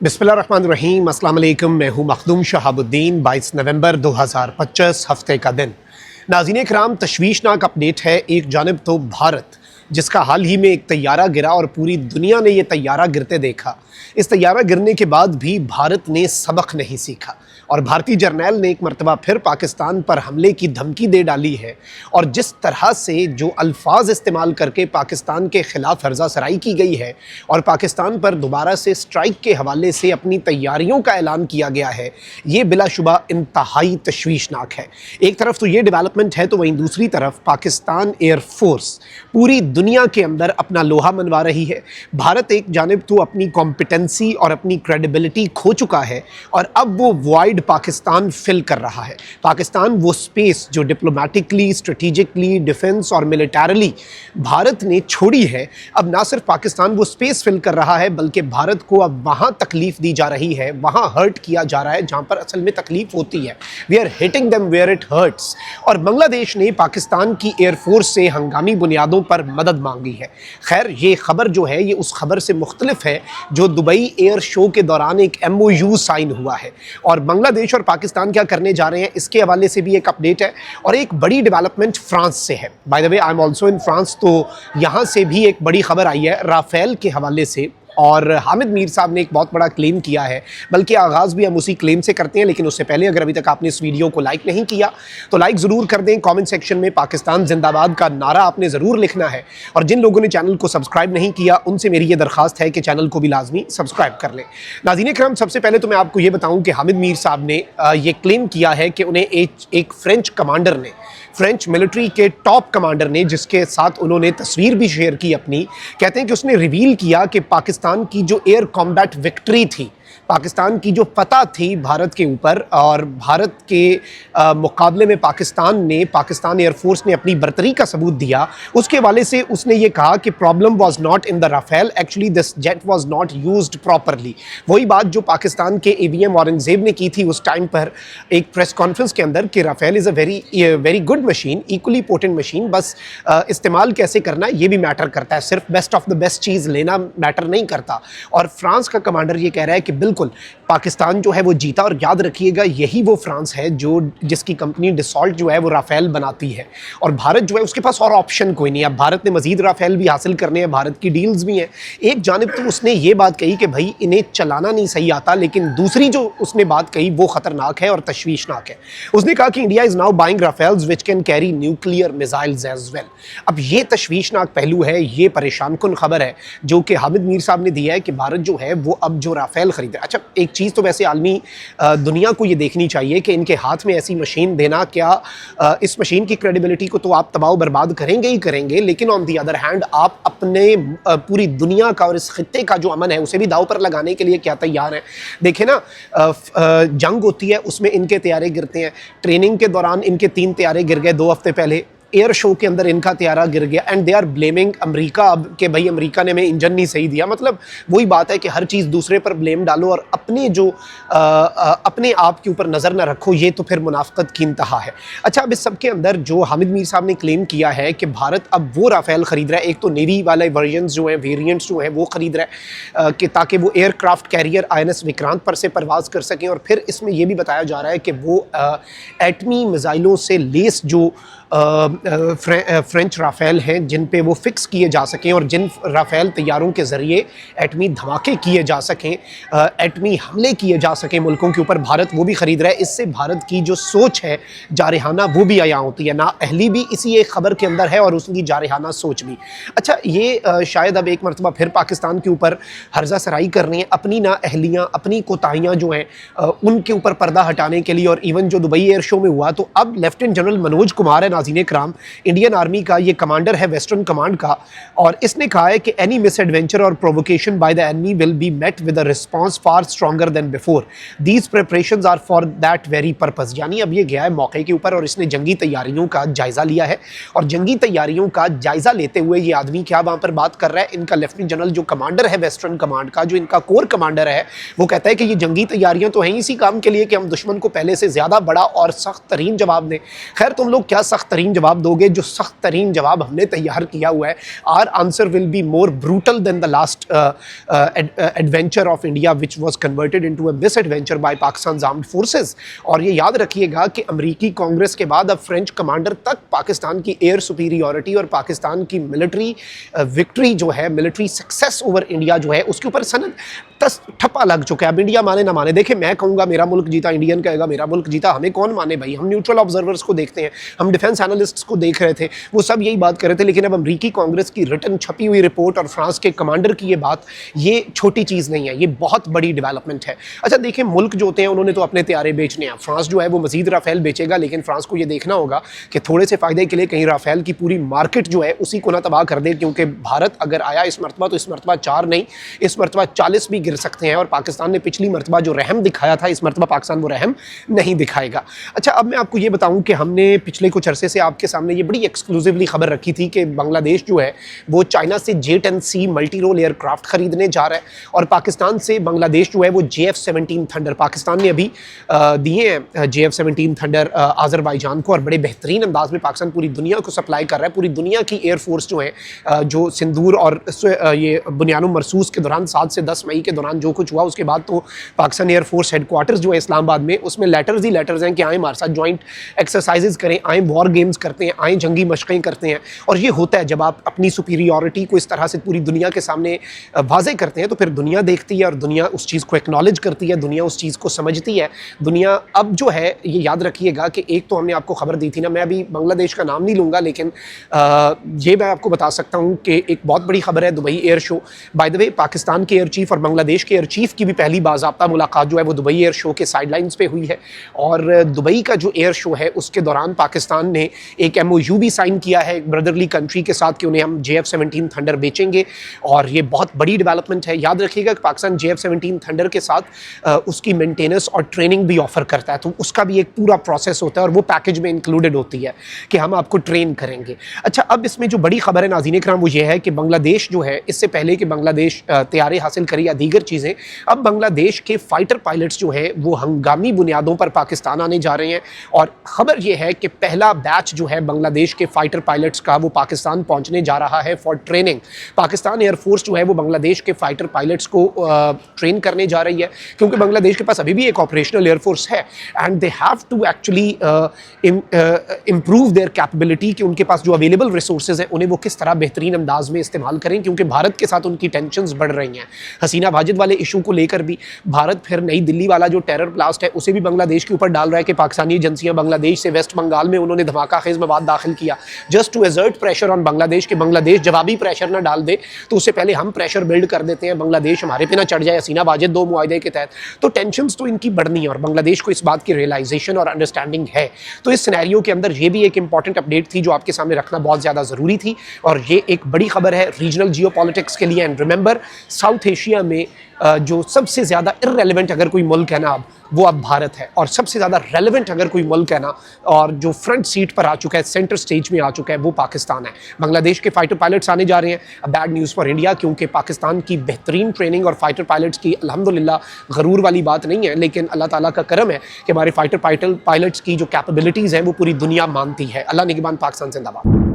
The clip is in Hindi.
बिस्मिल्लाहिर्रहमानिर्रहीम, अस्सलाम वालेकुम। मैं हूँ मखदूम शहाबुद्दीन। 22 नवंबर 2025 हफ्ते का दिन। नाज़रीन किराम, तशवीशनाक अपडेट है। एक जानिब तो भारत, जिसका हाल ही में एक तैयारा गिरा और पूरी दुनिया ने यह तैयारा गिरते देखा, इस तैयारा गिरने के बाद भी भारत ने सबक नहीं सीखा और भारतीय जर्नैल ने एक मरतबा फिर पाकिस्तान पर हमले की धमकी दे डाली है। और जिस तरह से जो अल्फाज इस्तेमाल करके पाकिस्तान के ख़िलाफ़ हर्जा सराई की गई है और पाकिस्तान पर दोबारा से स्ट्राइक के हवाले से अपनी तैयारियों का ऐलान किया गया है, ये बिलाशुबा इंतहाई तशवीशनाक है। एक तरफ तो ये डेवलपमेंट है, तो वहीं दूसरी तरफ पाकिस्तान एयरफोर्स पूरी दुनिया के अंदर अपना लोहा मनवा रही है। भारत एक जानिब तो अपनी कॉम्पिटेंसी और अपनी क्रेडिबिलिटी खो चुका है और अब वो वॉइड पाकिस्तान फिल कर रहा है। पाकिस्तान वो स्पेस जो डिप्लोमेटिकली, स्ट्रेटेजिकली, डिफेंस और मिलिटरली भारत ने छोड़ी है, अब ना सिर्फ पाकिस्तान वो स्पेस फिल कर रहा है, बल्कि भारत को अब वहाँ तकलीफ दी जा रही है, वहाँ हर्ट किया जा रहा है जहाँ पर असल में तकलीफ होती है। We are hitting them where it hurts. और बांग्लादेश ने पाकिस्तान की एयरफोर्स से हंगामी बुनियादों पर मदद मांगी है। खैर, ये खबर जो है ये उस खबर से मुख्तलिफ है जो दुबई एयर शो के दौरान एक MOU साइन हुआ है। और बांग्लादेश और पाकिस्तान क्या करने जा रहे हैं, इसके हवाले से भी एक अपडेट है। और एक बड़ी डेवलपमेंट फ्रांस से है। By the way, I am also in France, तो यहाँ से भी एक बड़ी खबर आई है राफेल के हवाले से। और हामिद मीर साहब ने एक बहुत बड़ा क्लेम किया है, बल्कि आगाज़ भी हम उसी क्लेम से करते हैं। लेकिन उससे पहले अगर अभी तक आपने इस वीडियो को लाइक नहीं किया तो लाइक ज़रूर कर दें। कमेंट सेक्शन में पाकिस्तान जिंदाबाद का नारा आपने ज़रूर लिखना है। और जिन लोगों ने चैनल को सब्सक्राइब नहीं किया उनसे मेरी ये दरख्वास्त है कि चैनल को भी लाजमी सब्सक्राइब कर लें। नाज़रीन करम, सबसे पहले तो मैं आपको ये बताऊँ कि हामिद मीर साहब ने ये क्लेम किया है कि उन्हें एक फ्रेंच कमांडर ने, फ्रेंच मिलिट्री के टॉप कमांडर ने, जिसके साथ उन्होंने तस्वीर भी शेयर की अपनी, कहते हैं कि उसने रिवील किया कि पाकिस्तान की जो एयर कॉम्बैट विक्ट्री थी, पाकिस्तान की जो फतह थी भारत के ऊपर, और भारत के मुकाबले में पाकिस्तान एयरफोर्स ने अपनी बर्तरी का सबूत दिया। उसके हवाले से उसने ये कहा कि problem was not in the Rafale, actually this jet was not used properly. वही बात जो पाकिस्तान के AVM औरंगजेब ने की थी उस टाइम पर एक प्रेस कॉन्फ्रेंस के अंदर कि Rafale is a very good machine, equally potent machine, बस इस्तेमाल कैसे करना है ये भी मैटर करता है, सिर्फ बेस्ट ऑफ द बेस्ट चीज़ लेना मैटर नहीं करता। और फ्रांस का कमांडर ये कह रहा है कि बिल्कुल पाकिस्तान जो है वो जीता, और याद रखिएगा यही वो फ्रांस है जिसकी कंपनी डिसॉल्ट जो है वो राफेल बनाती है। और भारत जो है उसके पास और ऑप्शन कोई नहीं है। अब भारत ने मजीद राफेल भी हासिल करने हैं, भारत की डील्स भी हैं। एक जानिब तो उसने ये बात कही कि भाई इन्हें चलाना नहीं सही आता, लेकिन दूसरी जो उसने बात कही वो खतरनाक है और तशवीशनाक है। उसने कहा कि India is now buying Rafales which can carry nuclear missiles as well. अब ये तशवीशनाक पहलू है, ये परेशान कुन खबर है जो कि हामिद मीर साहब ने दिया है कि भारत जो है वो अब जो राफेल खरीदे। अच्छा, एक चीज़ तो वैसे आलमी दुनिया को ये देखनी चाहिए कि इनके हाथ में ऐसी मशीन देना, क्या इस मशीन की क्रेडिबिलिटी को तो आप तबाह बर्बाद करेंगे ही करेंगे, लेकिन ऑन दी अदर हैंड आप अपने पूरी दुनिया का और इस खित्ते का जो अमन है उसे भी दाव पर लगाने के लिए क्या तैयार हैं। देखें ना, जंग होती है उसमें इनके तैयारे गिरते हैं। ट्रेनिंग के दौरान इनके 3 तैयारे गिर गए 2 हफ्ते पहले। एयर शो के अंदर इनका तैयारा गिर गया and they are blaming America अब कि भाई अमेरिका ने हमें इंजन नहीं सही दिया। मतलब वही बात है कि हर चीज़ दूसरे पर ब्लेम डालो और अपने आप के ऊपर नज़र ना रखो, ये तो फिर मुनाफकत की इंतहा है। अच्छा, अब इस सब के अंदर जो हामिद मीर साहब ने क्लेम किया है कि भारत अब वो राफेल ख़रीद रहा है, एक तो नेवी वाले वर्जन्स जो हैं, वेरिएंट्स जो हैं वो ख़रीद रहा है कि ताकि वो एयरक्राफ्ट कैरियर INS विक्रांत पर से परवाज़ कर सकें। और फिर इसमें यह भी बताया जा रहा है कि वो एटमी मिसाइलों से लेस जो फ्रेंच राफेल हैं जिन पे वो फिक्स किए जा सकें और जिन राफेल तैयारों के ज़रिए एटमी धमाके किए जा सकें, एटमी हमले किए जा सकें मुल्कों के ऊपर, भारत वो भी ख़रीद रहा है। इससे भारत की जो सोच है जारहाना वो भी आया होती है, ना अहली भी इसी एक ख़बर के अंदर है और उसकी जारहाना सोच भी। अच्छा, ये शायद अब एक मरतबा फिर पाकिस्तान के ऊपर हर्जा सराई कर रही हैं, अपनी ना अहलियाँ, अपनी कोताहियाँ जो हैं उनके ऊपर पर्दा हटाने के लिए। और इवन जो दुबई एयर शो में हुआ, तो अब लेफ्टिनेंट जनरल मनोज कुमार है, नाज़रीन कराम, इंडियन आर्मी का ये कमांडर है वेस्टर्न कमांड का, और इसने कहा है कि एनी मिस एडवेंचर और provocation by the enemy will be met with a response far stronger than before. These preparations are for that very purpose. यानी अब ये गया है मौके के ऊपर और इसने जंगी तैयारियों का जायजा लिया है। और जंगी तैयारियों का जायजा लेते हुए ये आदमी क्या वहां पर बात कर रहा है, इनका लेफ्टिनेंट जनरल जो कमांडर है वेस्टर्न कमांड का, जो इनका कोर कमांडर है, वो कहता है कि ये जंगी तैयारियां तो हैं इसी काम के लिए कि हम दुश्मन को पहले से ज्यादा बड़ा और सख्त तरीन जवाब दें। खैर, तुम लोग क्या सख्त तरीन जवाब दोगे, जो सख्त तरीन जवाब हमने तैयार किया हुआ है। Our answer will be more brutal than the last adventure of India which was converted into a misadventure by Pakistan armed forces. और ये याद रखिएगा कि अमरीकी कांग्रेस के बाद अब फ्रेंच कमांडर तक पाकिस्तान की एयर सुपीरियॉरिटी और पाकिस्तान की मिलिट्री विक्ट्री जो है, मिलिट्री सक्सेस ओवर इंडिया जो है, उसके ऊपर सनद ठप्पा लग चुका है। अब इंडिया माने ना माने, देखिए मैं कहूँगा मेरा मुल्क जीता, इंडियन कहेगा मेरा मुल्क जीता, हमें कौन माने भाई। हम न्यूट्रल ऑब्जर्वर्स को देखते हैं, हम डिफेंस एनालिस्ट्स को देख रहे थे, वो सब यही बात कर रहे थे। लेकिन अब अमरीकी कांग्रेस की रिटन छपी हुई रिपोर्ट और फ्रांस के कमांडर की ये बात, ये छोटी चीज़ नहीं है, ये बहुत बड़ी डेवलपमेंट है। अच्छा देखिए, मुल्क जो होते हैं उन्होंने तो अपने तैयारे बेचने हैं। फ्रांस जो है वो मजीद राफेल बेचेगा, लेकिन फ्रांस को ये देखना होगा कि थोड़े से फ़ायदे के लिए कहीं राफेल की पूरी मार्केट जो है उसी को ना तबाह कर दे, क्योंकि भारत अगर आया इस मरतबा तो इस मरतबा 4 नहीं, इस मरतबा 40 भी गिर सकते हैं। और पाकिस्तान ने पिछली मरतबा जो रहम दिखाया था, इस मरतबा पाकिस्तान वो रहम नहीं दिखाएगा। अच्छा, अब मैं आपको ये बताऊं कि हमने पिछले कुछ अरसे से आपके सामने ये बड़ी एक्सक्लूसिवली खबर रखी थी कि बांग्लादेश जो है वो चाइना से J-10C मल्टी रोल एयरक्राफ्ट खरीदने जा रहा है, और पाकिस्तान से बांग्लादेश जो है वो JF-17 थंडर, पाकिस्तान ने अभी दिए हैं JF-17 थंडर आज़रबाईजान को, और बड़े बेहतरीन अंदाज में पाकिस्तान पूरी दुनिया को सप्लाई कर रहा है। पूरी दुनिया की एयरफोर्स जो है, जो सिंदूर और ये बुनियानो मरसूस के दौरान 7 से 10 मई के दौरान जो कुछ हुआ, उसके बाद तो पाकिस्तान एयरफोर्स हेडक्वार्टर्स जो है इस्लामाबाद में, उसमें लेटर्स ही लेटर्स हैं कि आए हमारे साथ जॉइंट एक्सरसाइजेज करें, आए वॉर गेम्स करते हैं, आए जंगी मशक़ें करते हैं। और ये होता है जब आप अपनी सुपीरियॉरिटी को इस तरह से पूरी दुनिया के सामने वाज़े करते हैं, तो फिर दुनिया देखती है और दुनिया उस चीज़ को एक्नॉलेज करती है, दुनिया उस चीज़ को समझती है। दुनिया अब जो है, ये याद रखिएगा कि एक तो हमने आपको खबर दी थी ना, मैं अभी बांग्लादेश का नाम नहीं लूँगा, लेकिन ये मैं आपको बता सकता हूँ कि एक बहुत बड़ी खबर है Dubai air show. By the way, Pakistan के एयर चीफ और बांग्लादेश के एयर चीफ की भी पहली बाज़ाब्ता मुलाकात जो है वो दुबई एयर शो के साइडलाइंस पे हुई है। और दुबई का जो एयर शो है उसके दौरान पाकिस्तान ने एक MOU भी साइन किया है एक ब्रदरली कंट्री के साथ कि उन्हें हम JF-17 थंडर बेचेंगे, और ये बहुत बड़ी डेवलपमेंट है। याद रखिएगा कि पाकिस्तान JF-17 थंडर के साथ उसकी मेंटेनेंस और ट्रेनिंग भी ऑफर करता है, तो उसका भी एक पूरा प्रोसेस होता है और वो पैकेज में इंक्लूडेड होती है कि हम आपको ट्रेन करेंगे। अच्छा, अब इसमें जो बड़ी खबर है नाज़रीन इकराम वो ये है कि बांग्लादेश जो है, इससे पहले कि बांग्लादेश तैयारी हासिल करे या दीगर चीज़ें, अब बांग्लादेश के फाइटर पायलट्स जो हैं वो हंगामी बुनियादों पर पाकिस्तान आने जा रहे हैं। और ख़बर ये है कि पहला बैच जो है बांग्लादेश के फाइटर पायलट्स का वो पाकिस्तान पहुंचने जा रहा है फॉर ट्रेनिंग। पाकिस्तान एयरफोर्स जो है वो बांग्लादेश के फाइटर पायलट्स को ट्रेन करने जा रही है, क्योंकि बांग्लादेश के पास अभी भी एक ऑपरेशनल एयरफोर्स है and they have to actually improve their capability कि उनके पास जो अवेलेबल रिसोर्सेज हैं उन्हें वो किस तरह बेहतरीन अंदाज में इस्तेमाल करें, क्योंकि भारत के साथ उनकी टेंशन्स बढ़ रही हैं। हसीना वाजिद वाले इशू को लेकर भी भारत फिर नई दिल्ली वाला जो टेरर ब्लास्ट है उसे भी बांग्लादेश के ऊपर डाल रहा है कि पाकिस्तानी एजेंसियां बांग्लादेश से वेस्ट बंगाल में उन्होंने धमाका खेज मवाद दाखिल किया just to exert pressure on Bangladesh कि बांग्लादेश जवाबी प्रेशर ना डाल दे, तो उससे पहले हम प्रेशर बिल्ड कर देते हैं, बांग्लादेश हमारे पे ना चढ़ जाए हसीना वाजिद 2 मुआहदे के तहत। तो टेंशन्स तो इनकी बढ़नी है और बांग्लादेश को इस बात की रियलाइजेशन और अंडरस्टैंडिंग है। तो इस सिनेरियो के अंदर ये भी एक इंपॉर्टेंट अपडेट थी जो आपके सामने रखना बहुत ज़्यादा ज़रूरी थी, और ये एक बड़ी खबर है रीजनल जियोपॉलिटिक्स के लिए। एंड रिमेंबर, साउथ एशिया में जो सबसे ज़्यादा इररेलेवेंट अगर कोई मुल्क है ना अब, वो अब भारत है, और सबसे ज़्यादा रेलेवेंट अगर कोई मुल्क है ना और जो फ्रंट सीट पर आ चुका है, सेंटर स्टेज में आ चुका है, वो पाकिस्तान है। बांग्लादेश के फाइटर पायलट्स आने जा रहे हैं, बैड न्यूज़ फॉर इंडिया, क्योंकि पाकिस्तान की बेहतरीन ट्रेनिंग और फाइटर पायलट्स की अल्हम्दुलिल्लाह गरूर वाली बात नहीं है, लेकिन अल्लाह ताला का करम है कि हमारे फाइटर पायलट्स की जो कैपेबिलिटीज़ हैं वो पूरी दुनिया मानती है। अल्लाह निगहबान, पाकिस्तान जिंदाबाद।